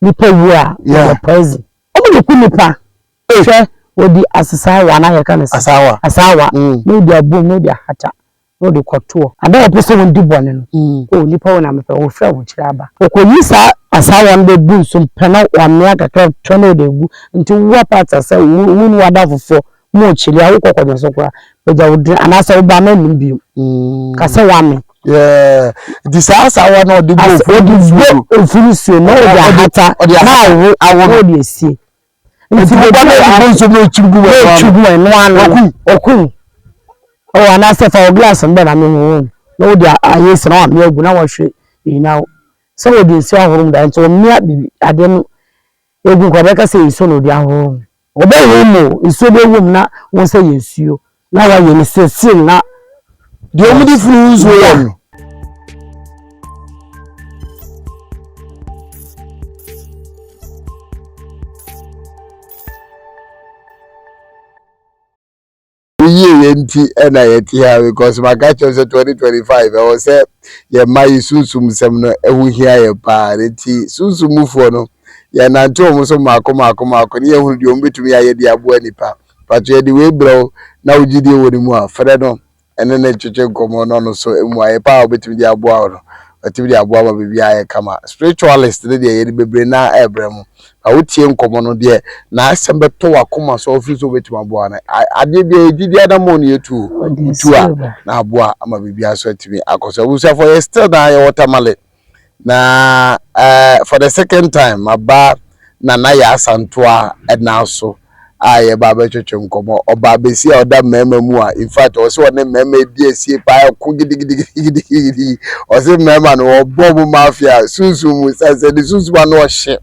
nipa wura the poison omo ku nipa hwe odi asawa na yeka ne asawa no di abom no di ahata no di koto ada opese won di bone no o nipa wona mepe wo fra wo kira aba okonyisa asawa mbe bu so pena wa me akaka tono de gu nti wo pata say wonu wada fofo mo chiri awo kokonyo so kwa peja wodin anasa wo ba na nim bi kase wa me this asawa no di bo furusu no di ahata na awo di esi nti bo na bonso no chugu no anu okun o anasa fa glass mbe na me no di ayesi na me agu na wo hwe ina so wo di esi ahorum da nti o mia bibi ade no egu kwa beka se iso no di ahorum obe wo iso be wom na won se yesuo na wa ye ni se na di omudi furu zo ya and I here because my catch was 2025. I was say yeah my susum semno ewu here ya party susum for no ya na nto mo so mako ni ehun di ombetumi aye di abo nipa but ye di we bro na ugidi woni mu a fere no ene na cheche komo no so emu aye pa obetumi di abo awro otimi di abo aba bibia aye kama spiritualist de ye di bebre na ebrem awutie nkomo no de na asem beto wakoma so ofisi obetumi abo ana ade bia edidi adamo no yetu a na abo ama bibia so atimi akoso wusa for ye still na ye watermelon na for the second time aba na ya asantoa na so aye baba chocho nkomo oba besi oda mema mu a in fact o se wona mema di esie pa ko gidigidi o se mema no obobu mafia sunsumu se di sunsumu no hye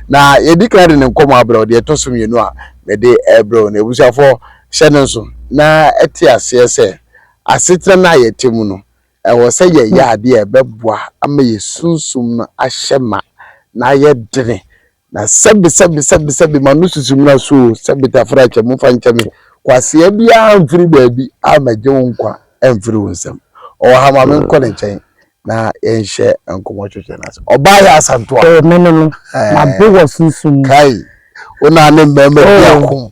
na ye declare ne nkomo abro de to so mienu a me de ebro na ebusuafo hye ne so na eti ase se asetra na ye temu no ewo se ye ya de ebeboa ama ye sunsum no ahyema na ye dene na sebi manu susum na so sebi tafra che mu fanche me kwase bia mfiri baabi amaje wonkwa emfiri wonsam o ha ma men kole nchen na enhye enkomo twetwe na so oba ya asanto a menenu na bewo susum kai ona ne mbembe bia ko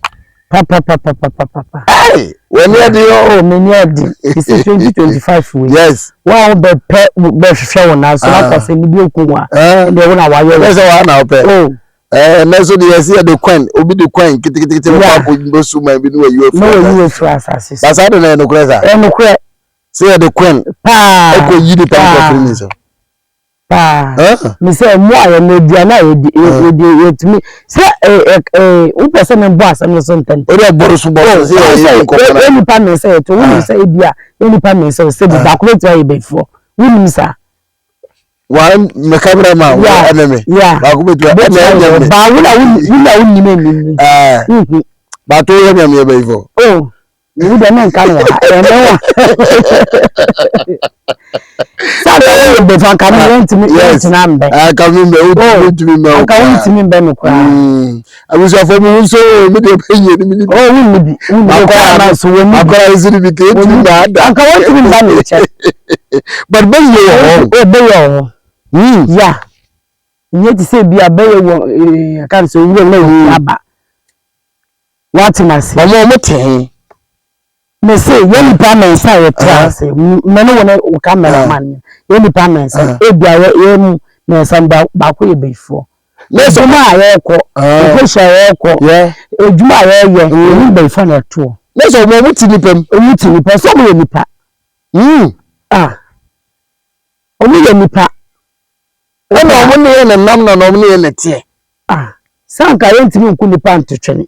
papa hey when you do many adi it's 2025 we yes wow be hwehwe wona so na kwase ni bi okunwa de wona wa yo yes wa na ope neso de yesi de kwen obi de kwen kitikiti pa ko bosu ma bi no you for assassin basa de na no kresa no kre say de kwen pa e ko yidi pa ko primis pa mi say mo aye na dia na yetimi say u person me bo asem no so ntan o de boro so bo say ko any pa me say to we say bia any pa me say be calculate why before we nim sa one me cameraman wa enemy ba ko betu ba wuna nyime ba to ye me before you dey men kan wa no sabe be fan kan want me na mbe kan me o kan me mbe no kwa abuso fo mu so me de penye ni mi wun bi akwa na so won akwa ziri bi ke tu na da kan want me mbe no che but be yo ya nye ti se bia be yo kan so wo na aba what must mo ten me say yeni pa men sa ye trance me no wona o cameraman yeni pa men sa e bia ye mu me sa ba ko ye before me so ma ye ko ko sha ye ko ejuma ye ni before na to me so mo muti ni pem so mo ye nipa o mi ye nipa ona mo ne na nam na no mo ne na tie sanka ye ntimi nku nipa ntotwene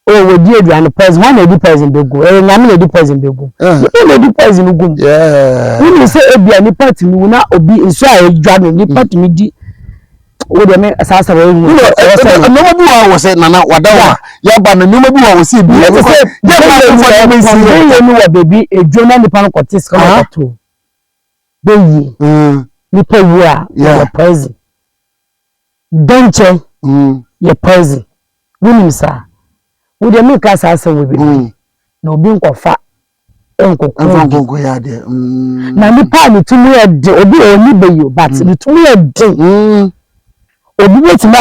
we di aduane person one edi person be go nyame na edi person be go we edi person go we say ebia ni party mi na obi nso a edwane ni party mi di we dem asasa we no bi wa say nana wadawa ya ba no no bi wa say bi ya ni wa baby edwana ni pan ko tis ka to be yi ni pa wura ya person Dęåth ya person we nim sa we dey make us asa we be na obi nkofa enkokonko ya de na ni pa ni tumi e de obi oni be yo but ni tumi e de obi betimi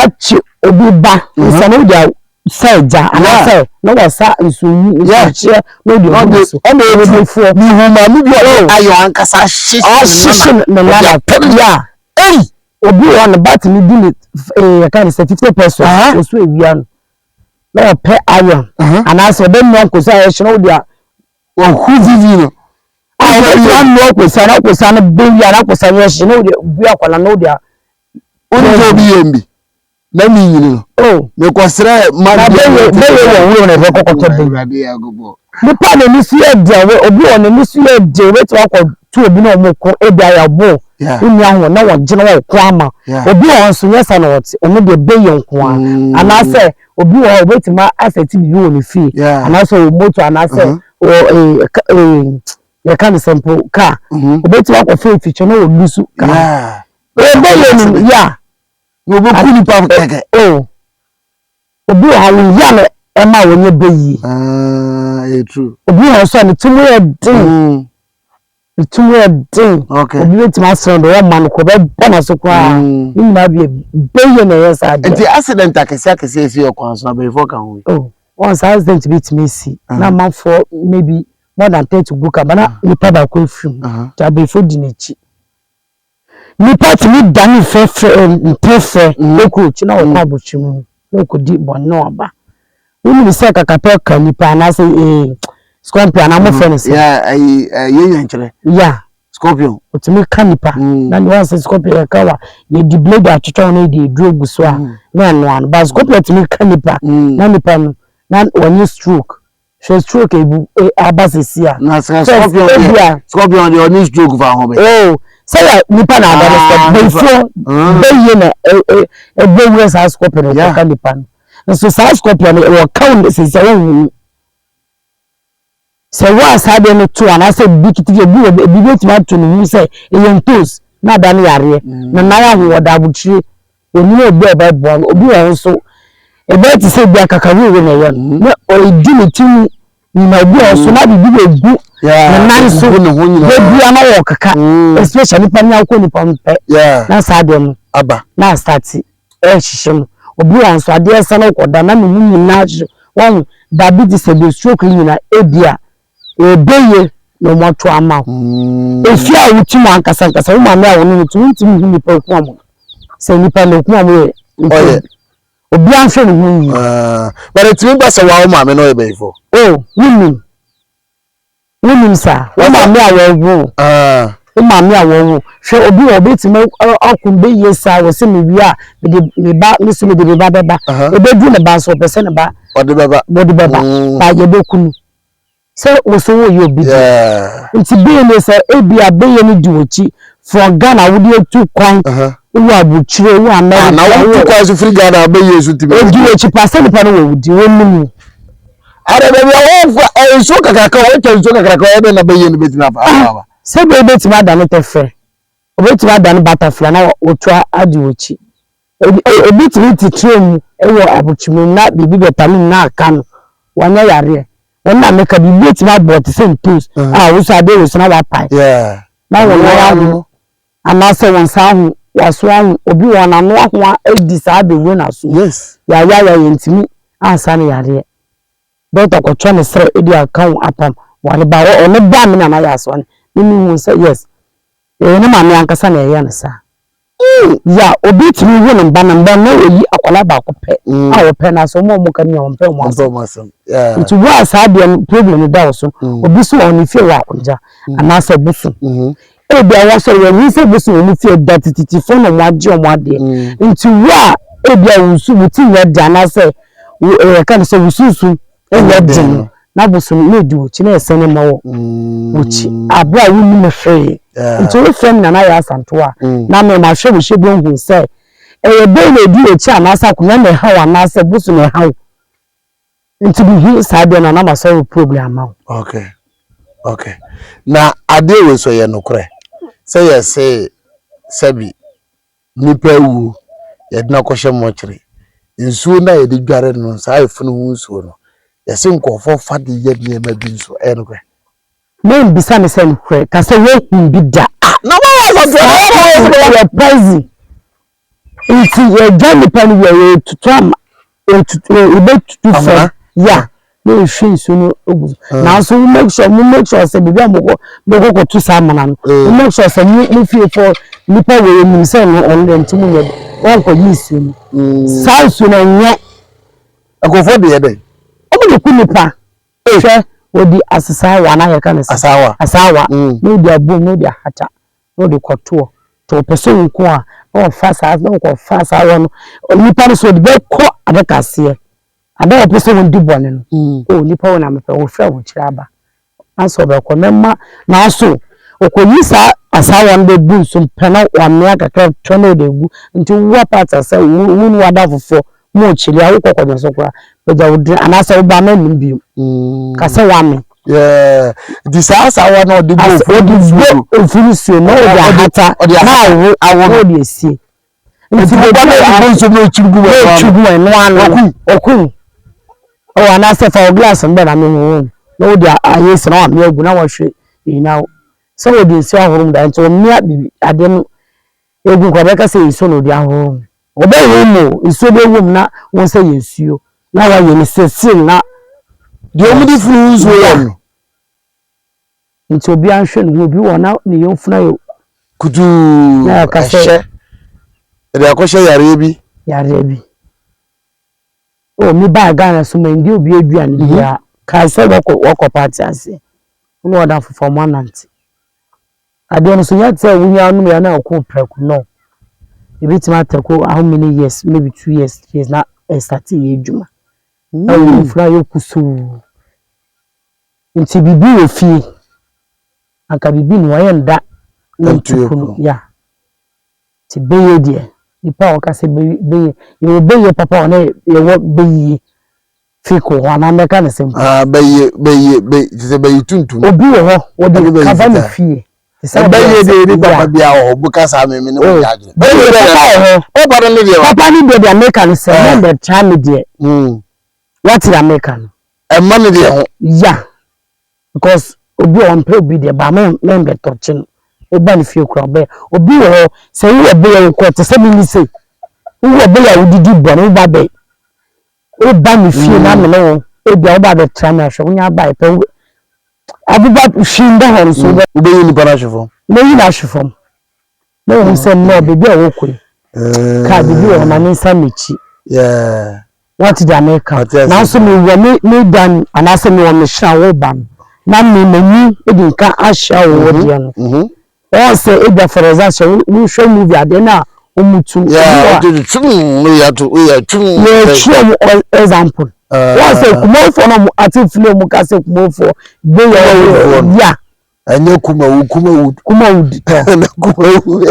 obi ba nsa no dia seja ana say no wasa nsunyi nsuche no dia so e na obi fo ni huma mi bi ayo ankasa shishi na lala ya obi one bat ni di e kan say 50 pesos so ewia no na pe ayo ana say be no ko say e shino dia o huzivi no ayo no ko say na be ya na ko say e shino dia bu akwala no dia onjo bi yembi na mi yini no me kwasra ma be wo na be kokoto be ni pa na ni su e dia we obi one ni su e dia we ti akọ tu obi na mo ko e dia ya bo ni ahun na wo gina wo ko ama obi on so yesa na wote omo de be yen ko ana se obi wo obeti ma asset bi wo ni fi ana se o moto ana se o ya kan sample car obeti wa ko fe feature na wo lusu ka e be yen ya no bo kuni pa keke obi wo hawo ya na e ma wo nye be yi true obi wo so ni tumu e din tumu e din obi beti ma so do man ko be bona so kwa ni na be ye na yesa ade enti accident akese esi okwan so be for kan ho once accident beti me si na man for maybe more than 30 book bana ni pa ba ko film ta be for dinachi ni part mi dan fe eko chi na wo kwa bochimu eko di bonno aba uni se kakape ka ni pa na se scorpion na mo friends ya ye nchire ya scorpion otimi kanipa na ni once scorpion kawa ye di blade atwetwa na di drogu so a na no an ba scorpion otimi kanipa na nipa no na woni stroke stroke ebu abasisi a na scorpion dey on stroke va ho be say nipa na ada before be ye na be we sa scorpion o kanipa no so sa scorpion o count se se se wa sabe no to ana se bikiti bi betima to no se eyentos na da no yare na ya ho oda buchire oni obi ebe bo obi won so ebe ti se bia kakawe we na ye na o di metim ni na obi so na bibi egu na nan so we bia na wo kaka especially panya ko ni pampe na sabe no aba na start hihim obi won so ade ese no koda na me nyina won da bi di se be stroke nyina ebia ebeye no moto ama efi a wuti mu ankasa wo ma me a wono ntimi hu nipa ku amu se nipa no ku amu oye obi anhwe no hu but etimi ba se wa wo ma me no ebe ifo wonim sa wo ma me a wo wo ma me a wo hwe obi wo betimi akun be yesa wo se me wi a me ba me so me de ba beba ebedu ne ba so pese ne ba ode beba ba ye bekunu se woso wo ye obi nti be ne se ebia be ye ni diwochi from Ghana wo de tu kwan wo abuchire wo America na wo tu kwan so free Ghana be ye so ti be diwochi pase ni pa no wo di wonu are be wo so kakaka wo te so kakaka wo na be ye ni betima fa se be betima da no tefe obetima da no butterfly na wo tu adiwochi obetima ti train wo abuchire na bibi betamin na aka no wanya yare na make a bit my bought the same tools we said there was na pai na won ya and na say won san was one obi won na no ho decide the winner so yes ya yentimi ansa na yare doctor ko twa ne sere edi account apam wale ba o ne ba me na ya so ni hu say yes ne ma me ankasa na ya ne sa ya obi timi hu ne ba na no yi akwala ba ko pe a wo pe na so mo kan ya won pe mo asem nti wa sa de problem da so obi so on fie wa akonja ana se busu e bia wa so ya ni se busu on fie da tititi fo no mo age o mo ade nti wa e bia wusu buti ya da na se kan so wususu e ya din na busu no di wo chi na ese ne mawo wuchi abra wu ni me hwe nti we fem na ya asanto a na me ma hwe wo hwe bi hu se e be na di wo chi ana sa ko na me ha wa na se busu ne ha nti bi sabe na ma solve problem ma okay na ade we so ye nokre say yes say sabi nipa wu ye na kwhye mo kire nsuo na ye de dware no sa ifunu hu nsuo no ye se nkofo fa de ye de ma bi nsuo e nokre me bisa me se nokre ka se we hu bi da na ma wa so price nti ye dwan pa no ye tutu ama ebe tutu fa ya na ehwe nsu no ogu na so make sure say bibia moko to samana no make sure say mu fie for nipa we nim say no on ntimu ye won ko yisu no sa su na nya akofo de ye dey omo ku nipa hwe odi asawa na ye kan asawa no di abom no di ahata no di koto to person nko a o fasa no ko fasa won nipa no so di be ko adakase ada person won di bone no o nipa won ampe wo fra wo kiraba aso be ko memma na aso okoyisa asawa nbe bu so pena wa me akaka tono de gu nti wo pata say wo wada fofo mo chiri awo kokodo so kwa beja wo anasa wo ba na nim bi ka se wa me yeah this asawa no de bu ofurisi no ya hata na awo de esi nti wo ba na so no chirgu no anu okun o anasa fa glass mbe na me no de ayesi na wa me agu na wo hwe ina so wo de esi ahorum da nti wo me bibi ade no egu ko be ka se iso no de ahorum obe wo iso de wum na won se yesuo na wa ye ni sesin na de omudi funu zo yo nti obi anhwe no obi wona ne yomfuna yo kudu na ka se de akoshe yare bi o mi ba Ghana so ma ndi obi aduane bia ka se woko party ase no oda for manant ade no so yate wunya no ya na okun preku no ebiti ma tako how many years maybe 2 years na start ye adwuma na fura yo kusu nti bibi ofie aka bibi no waye nda na ntuku ya ti beye die nipa o ka se beye yo beye papa ona ye wo beye fiko wana meka ne sem beye tuntum obi wo de kava ne fie beye de papa bia o buka sa me ne wo yaje beye de o bado ne de papa ni de America ne se member chame de what is America e man de ho ya because obi on pay obi de ba member touching oba ne fie kura be obi wo se wo be yo ko te se mi se wo be ya udidi bo no ba be oba ne fie na me no e bia oba be trama hwe nya ba e pe abuba shinda hon so be yi ni para shefo no yi na shefo no won se no be bia wo koi ka be bia na ni sa mechi yeah what the America now so me dan anase me won hira wo ban na me mani e ka ahia wo de no o se e bia for example we show movie ade na omutu yeah no ya to example o se kumo for no ati film ka se kumo for be ya enye Kumawood na Kumawood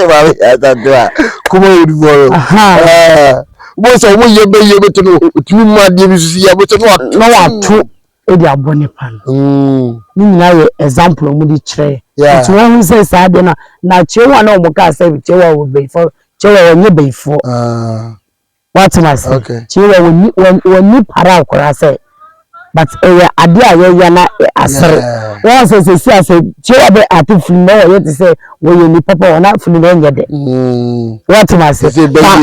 ba ya ta do Kumawood for bo so mo ye beto no tumi ma de bi susi ya beto no wato e di abone pan ni na ye example mo di kire to won say sa de na chewa na mo ka say chewa wo be for chewa wo nye be for what na say chewa wo ni para akora say but ade aye na asere won say say chewa be atiful no ye to say wo ye ni papa wona funu no nye de what na say be na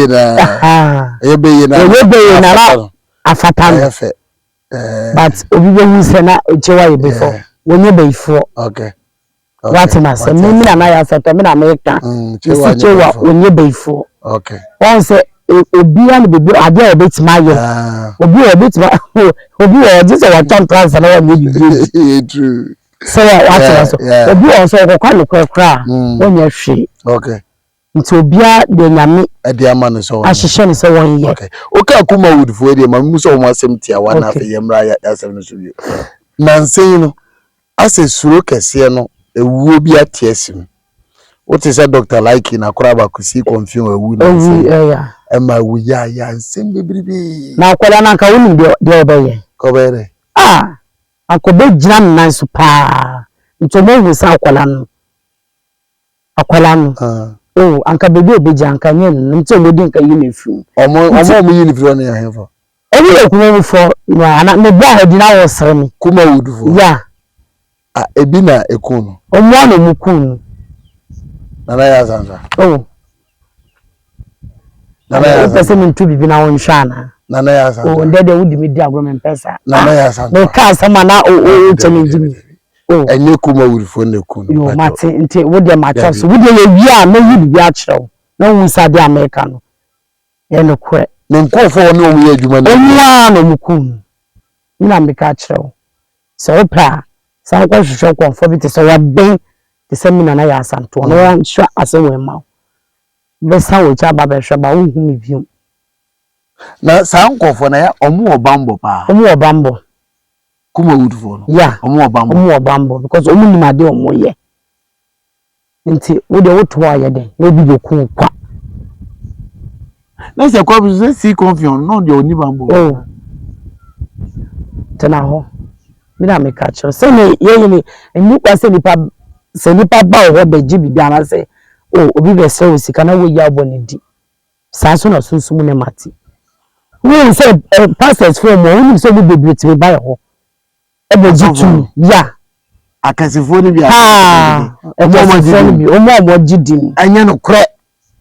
afatan but obi be hu say na chewa ye before wonye be for okay what na say me na ya say to me na America chewa wonye be for okay won say obi an be ade e betima ye obi e betima obi e just what ton transfer na we true so what na so obi on so ko kwanu kra wonye hwe okay nti obia de nyame ade ama no so ahihye ne so won ye okay oka Kumawood fo ade ma mu so mo asem tia wa na fe yemra ya asem no so bi nansen no ase suro kese no ewuo bi atiesim what is a doctor like na kora ba kusi confirm ewu na ya ema wu ya nsem bebribi na akwala na nka wonu de obeye ko bere akobe jina nan so pa ntomo hu sa akwala no anka bebe obeja anka nye no ntomo di nka yi na fu omo yi ni fu na ya hefa obi ekumo fo na me ba hodi na wo sere mi Kumawood fo ya ebi na ekunu omo na mukunu na ya zanza Nana ya pese me ntu bibi na won hwana Nana ya sa o ndede wudi me di agro me pesa Nana ya sa me ka sama na o challenge me o enye Kumawood fo ne ku no yo mate nti wode ma chance wode ye wi a me yi bibi a kyerɛw na won sa de America no ye no kure ne nkofo no mu ye adwuma no onwa no mukum na me ka kyerɛw so opa san kwa hwehwɛ konfo bi te so wa ben te se me Nana ya santo no ya hwa asewe ma besa wo cha ba be hwa ba wo hu me biom na sa nkofo na ya omo obambo pa omo obambo Kumawood fo no yeah omo obambo because omo ni made omo ye nti wo de wo to aye den no bi be ku kwa na se kwa bi si confusion no de oni bambo oh tena ho mi na me ka cho se ne ye ni enu kwa se nipa ba wo be ji bibia na se oh obi be se o sika na wo ya bo ne di sa so na sunsun ne mati we say pastors from we say we be ti ba ho e be ji tu ya akasifo ni bi omo jidi ni anya no kure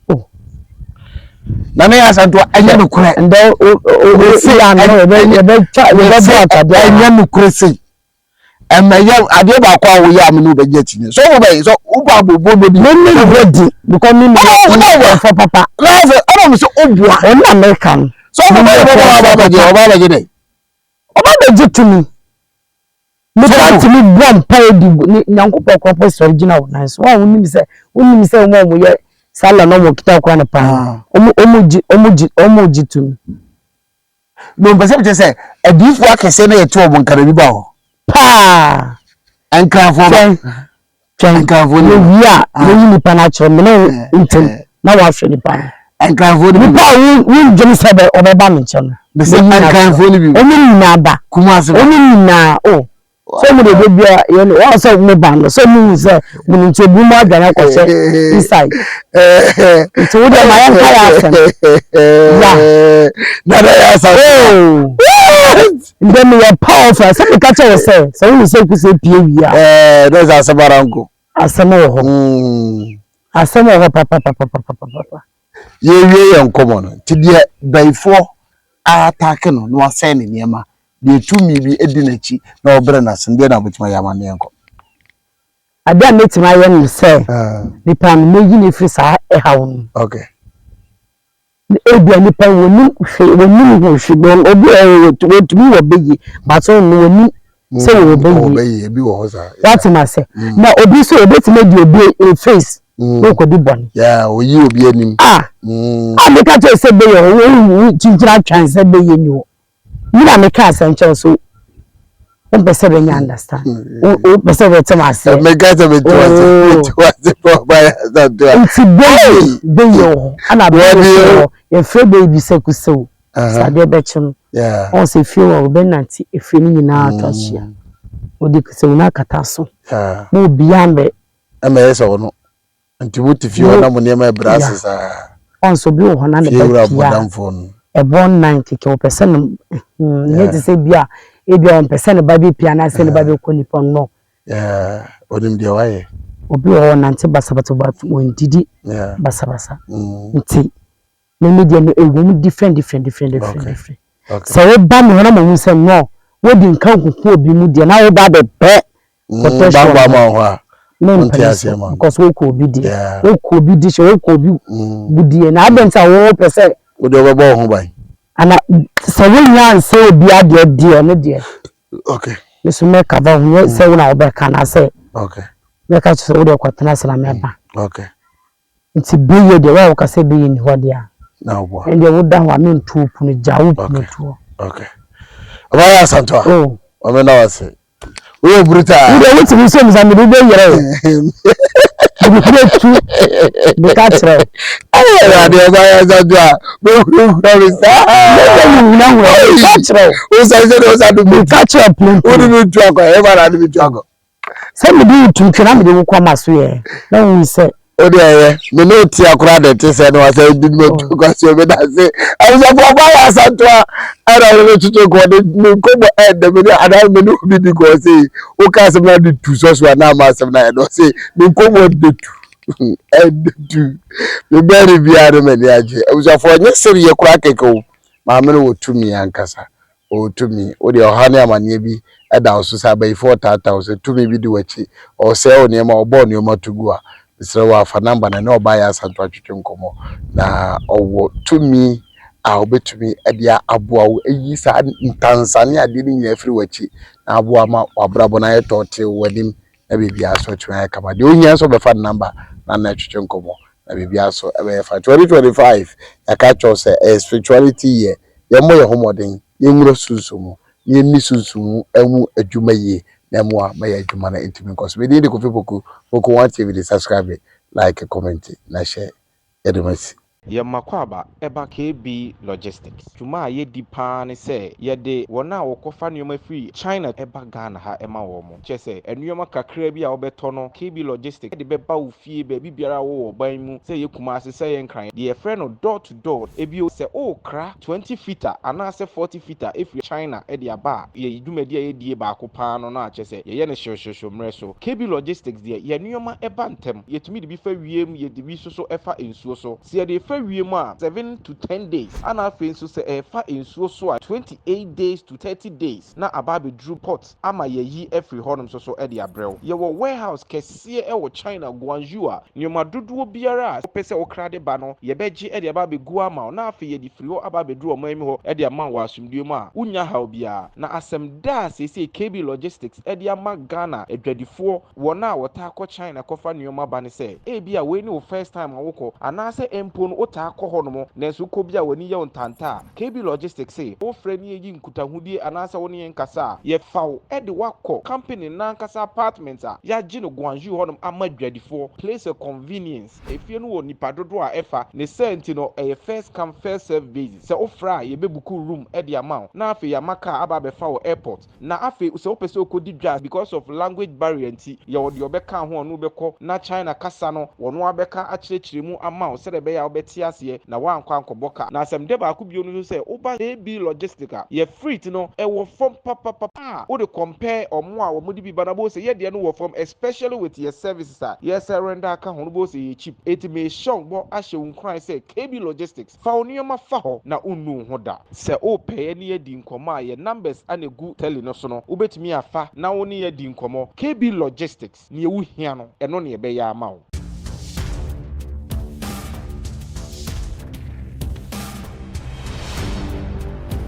oh Nana ya santo anya no kure ndo o si ya no e be anya no kure sei emaya ade ba kwa wo ya me no be gyachi so wo be so uba bobo be me ready because me for papa love am so obua on American so wo ba gede oba be jitu mi me try to me brom paid nyankopɔ kɔpɔ original nice wa wonim se mo ye sala no mo kita kwa na pa omo jitu mi no pese be say adifu akese na yeto obo nkara bi ba ho pa enkrafo ni wi a no ni pa na kyerɛ me na ntem na wa hwɛ ni pa enkrafo ni pa wi dwem se be obeba me kyɛ no be se enkrafo ni bi omo na ba kumase omo na oh so mo de bia ye no wa so mo ba no so mo say mo nche bu mo adwane akɔhye inside so wo de ma yan ka ya asem ya Nana ya sa oh ndem you powerful so me ka che say so wo say ku say pie wi a there's asabaranko asem ho papa ye wie nkomo no ti de baifo attack no no asɛn ne niema de tumi bi edinachi na obre na sende na botima ya mane enko ada metima ye no say nipa no meyi ne firi sa e hawo no okay ebia nipa woni ho hwebon obi wotumi wo beyi but no woni say wo beyi ebi wo ho sa what ma say na obi so obetime di obi face no ko di bon yeah oyi obi anim me ka tell say beyi wo chinchira twan say beyi ni wo mi na me ka asanche so o pese be nya understand o pese be tell myself me ka tell me to ba ya za do nti beyi ana be ye fe baby sekuso sade be chim yeah on se fi wo be nanti efi ni nyina atwahia odi kse una kataso yeah mo biambe ama yeso no nti wuti fi wo na mo niema brasses on so bi wo na ne ba e bon 90 ke o pese no ne ti se bia e bia on pese ne ba bi pia na se ne ba bi ko ni pon no yeah onim dia waye obi wo nanti basabata ba won didi yeah basabasa nti me media no ewum different okay so we ba me na mo hu no we di nkan kuku obi mu dia na we ba be pe ba ma ho a because we ko obi dia we ko obi di we ko obi budie na abenta wo pese we do be bo ho ban ana so we yan say obi ade die no die okay yesu me ka ba hu say we na obe kana say okay me ka so we de kwatena sala me ba okay nti biye de wa ka say biye ni ho dia na wo ende wo da wa me ntu pu no jawu pu to okay abaya santo o me na wase we bruta we dey wait so me me be yere we dey tu me ka tire ade abaya santo a me hu sa na wo ka tire o sa do me ka tire pu o ni me tu akọ e ba na me tu akọ se me dey tu kira me dey wo kwa maso ye na wo se o de ye me no ti akura de te se no wa se di me tu kwa se me da se I was for ba santo a ara le tutu ko de me ko bo e de me ada me no bi di ko se o ka se na di tu so so na ma se na e do se me ko mo de tu edu me bari bia no me age usafo nya seri ye kura keke ma me no tumi ankasa o tumi o de ohane amane bi eda oso sa bai 4000 tumi bi di wachi o se o ne ma obo ne ma tugu a misre wa fa number na no ba ya santo atwetwe nkomo na owo tumi a obetumi edia aboa wo eyi sa ntansane ade ni nya afiri wachi na aboa ma wabrabo na yetote wadim na bibia so twa kama de ohia so be fa number na atwetwe nkomo na bibia so e fa 2025 yaka cho se spirituality ye ye mo ye homoden ye nwuro sunsumu ye ni sunsumu emu adwuma ye na mo a ma ye adwuma na intimi nkoso be dey Kofi Poku want TV subscribe like comment na share edemasi Yamakwaba eba KB Logistics. Juma ye di pan se ye de wona wokofa nyoma free China eba Ghana ha ema womo. Che se enyoma kakra bi a obeto no KB Logistics de beba wo fie be biara wo ban mu se ye Kumase se ye nkran. De ye frɛ no door to door ebi se o kra 20 feet ana se 40 feet if China e de aba ye dwumadi ye die ba ko pan no na che se ye ne hwehwehwe mre so. KB Logistics de ye nyoma eba ntem ye tumi de bi fa wiem ye de bi so efa ensuo so. Se de 7 to 10 days and afei nso se fa ensuo so a 28 days to 30 days na ababe drew pot ama yeyi every honum so e de abrɛw ye wo warehouse kɛseɛ e wo China Guangzhou a nyoma dodoɔ biara pese wo krade ba no ye begye e de ababe gu ama na afei ye di free ho ababe drew ɔman mi ho e de ama wo asomdue mu a unya haw bia na asɛm da sese KB Logistics e de ama Ghana adwadifoɔ wɔ na wɔta akɔ China kɔfa nyoma ba ne sɛ e bia we ni wo first time awokɔ anaasɛ empo no ota akɔ no mo nanso kɔ bia wani yɛ ntanta KB Logistics say wo frɛ ne yi nkutahudie anaasɛ wo ne nkasa ye faw e de wakɔ company na nkasa apartment a ya gye no Guangzhou hɔ no ama dwadifo place a convenience efie no wɔ nipa dodo a ɛfa ne senti no ɛyɛ first come first serve basis sɛ wo frɛ a ye bebuku room e de ama na afei ya maka aba be fa wo airport na afei sɛ wo pese okodi dwa because of language barrier nti ye wo de obɛka ho no bɛkɔ na China kasa no wɔno abɛka akyerɛkyerɛ mu ama wo sɛ de bɛya wobɛte ase na wankɔ ankɔbɔka na asɛm de ba ko bio no sɛ woba AB Logistica ye free no ɛwɔ form papa wo de compare ɔmo a wɔmo de bi ba na bo sɛ ye de no wɔ form especially with your services a yes render aka ho no bo sɛ ye cheap it may show bo ahye wo nkran sɛ KB Logistics fa wo nneɛma fa hɔ na unnu ho da sɛ o pɛɛ ne ye di nkɔmɔ a ye numbers anegu tele no so no wobetumi afa na wo ne ye di nkɔmɔ KB Logistics ne ye wo hia no ɛno ne ye bɛyɛ ama wo.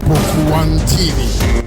Poku TV.